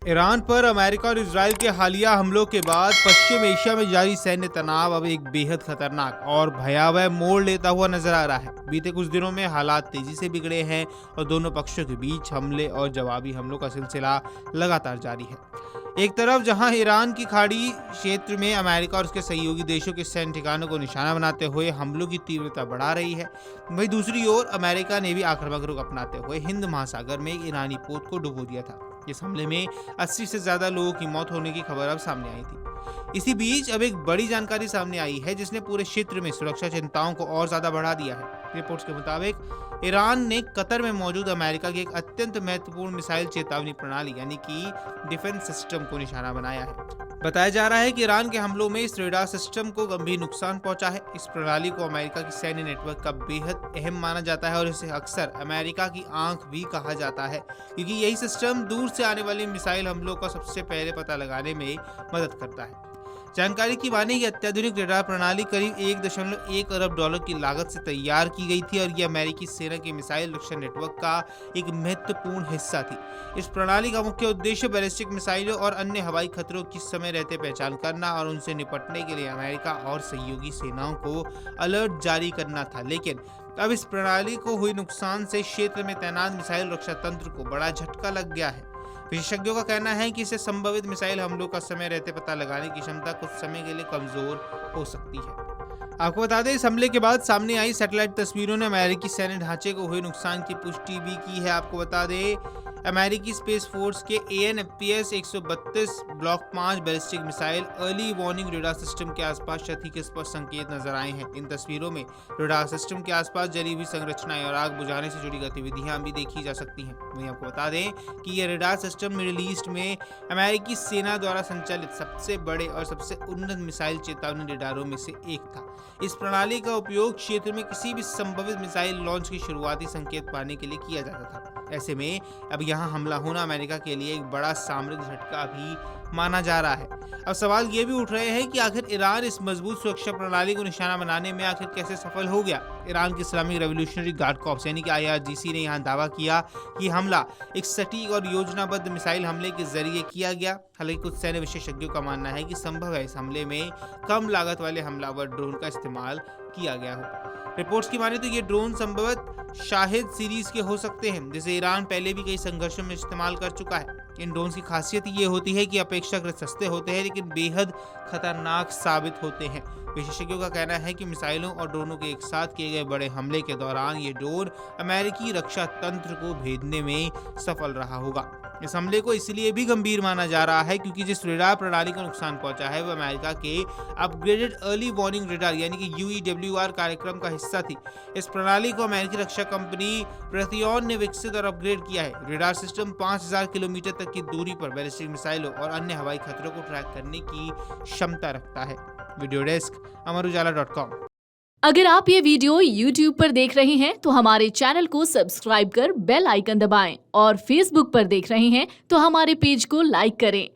Iran पर America और Israel के हालिया हमलों के बाद पश्चिम एशिया में जारी सैन्य तनाव अब एक बेहद खतरनाक और भयावह मोड़ लेता हुआ नजर आ रहा है। बीते कुछ दिनों में हालात तेजी से बिगड़े हैं और दोनों पक्षों के बीच हमले और जवाबी हमलों का सिलसिला लगातार जारी है। एक तरफ जहां ईरान की खाड़ी क्षेत्र में अमेरिका और उसके सहयोगी देशों के सैन्य ठिकानों को निशाना बनाते हुए हमलों की तीव्रता बढ़ा रही है, वहीं दूसरी ओर अमेरिका ने भी आक्रामक रुख अपनाते हुए हिंद महासागर में एक ईरानी पोत को डुबो दिया था। इस हमले में 80 से ज्यादा लोगों की मौत होने की खबर अब सामने आई थी। इसी बीच अब एक बड़ी जानकारी सामने आई है जिसने पूरे क्षेत्र में सुरक्षा चिंताओं को और ज्यादा बढ़ा दिया है। रिपोर्ट्स के मुताबिक ईरान ने कतर में मौजूद अमेरिका की एक अत्यंत महत्वपूर्ण मिसाइल चेतावनी प्रणाली यानी कि डिफेंस सिस्टम को निशाना बनाया है। बताया जा रहा है कि ईरान के हमलों में इस रेडार सिस्टम को गंभीर नुकसान पहुंचा है। इस प्रणाली को अमेरिका की सैन्य नेटवर्क का बेहद अहम माना जाता है और इसे अक्सर अमेरिका की आंख भी कहा जाता है, क्योंकि यही सिस्टम दूर से आने वाले मिसाइल हमलों का सबसे पहले पता लगाने में मदद करता है। जानकारी की माने कि अत्याधुनिक रेडार प्रणाली करीब 1.1 अरब डॉलर की लागत से तैयार की गई थी और ये अमेरिकी सेना के मिसाइल रक्षा नेटवर्क का एक महत्वपूर्ण हिस्सा थी। इस प्रणाली का मुख्य उद्देश्य बैलिस्टिक मिसाइलों और अन्य हवाई खतरों की समय रहते पहचान करना और उनसे निपटने के लिए अमेरिका और सहयोगी सेनाओं को अलर्ट जारी करना था। लेकिन अब इस प्रणाली को हुई नुकसान से क्षेत्र में तैनात मिसाइल रक्षा तंत्र को बड़ा झटका लग गया है। विशेषज्ञों का कहना है कि इससे संभावित मिसाइल हमलों का समय रहते पता लगाने की क्षमता कुछ समय के लिए कमजोर हो सकती है। आपको बता दें, इस हमले के बाद सामने आई सैटेलाइट तस्वीरों ने अमेरिकी सैन्य ढांचे को हुए नुकसान की पुष्टि भी की है। आपको बता दें, अमेरिकी स्पेस फोर्स के AN/FPS 132 block 5 ballistic missile early warning radar system के आसपास क्षति के स्पष्ट संकेत नजर आए हैं। इन तस्वीरों में रेडार सिस्टम के आसपास जली हुई संरचनाएं और आग बुझाने से जुड़ी गतिविधियां भी देखी जा सकती हैं। वहीं आपको बता दें कि यह रेडार सिस्टम मिडिल ईस्ट में अमेरिकी सेना द्वारा संचालित सबसे बड़े और सबसे उन्नत मिसाइल चेतावनी रेडारों में से एक था। इस प्रणाली का उपयोग क्षेत्र में किसी भी संभावित मिसाइल लॉन्च की शुरुआती संकेत पाने के लिए किया जाता था। ऐसे में अब यहाँ हमला होना अमेरिका के लिए एक बड़ा सामरिक झटका भी माना जा रहा है। अब सवाल ये भी उठ रहे हैं कि आखिर ईरान इस मजबूत सुरक्षा प्रणाली को निशाना बनाने में आखिर कैसे सफल हो गया। ईरान की इस्लामिक रेवोल्यूशनरी गार्ड कॉर्प्स यानी कि IRGC ने यहाँ दावा किया कि हमला एक सटीक और योजनाबद्ध मिसाइल हमले के जरिए किया गया। हालांकि कुछ सैन्य विशेषज्ञों का मानना है कि संभव है इस हमले में कम लागत वाले हमलावर ड्रोन का इस्तेमाल किया गया हो। रिपोर्ट्स की माने तो ये ड्रोन संभवतः शाहिद सीरीज के हो सकते हैं, जिसे ईरान पहले भी कई संघर्षों में इस्तेमाल कर चुका है। इन ड्रोन्स की खासियत ये होती है कि अपेक्षाकृत सस्ते होते हैं लेकिन बेहद खतरनाक साबित होते हैं। विशेषज्ञों का कहना है कि मिसाइलों और ड्रोनों के एक साथ किए गए बड़े हमले के दौरान ये ड्रोन अमेरिकी रक्षा तंत्र को भेदने में सफल रहा होगा। इस हमले को इसलिए भी गंभीर माना जा रहा है क्योंकि जिस रेडार प्रणाली को नुकसान पहुंचा है वह अमेरिका के अपग्रेडेड अर्ली वार्निंग रेडार यानी कि UEWR कार्यक्रम का हिस्सा थी। इस प्रणाली को अमेरिकी रक्षा कंपनी रथियॉन ने विकसित और अपग्रेड किया है। रेडार सिस्टम 5000 किलोमीटर तक की दूरी पर बैलिस्टिक मिसाइलों और अन्य हवाई खतरों को ट्रैक करने की क्षमता रखता है। Video desk amarujala.com। अगर आप ये वीडियो YouTube पर देख रहे हैं तो हमारे चैनल को सब्सक्राइब कर बेल आइकन दबाएं और Facebook पर देख रहे हैं तो हमारे पेज को लाइक करें।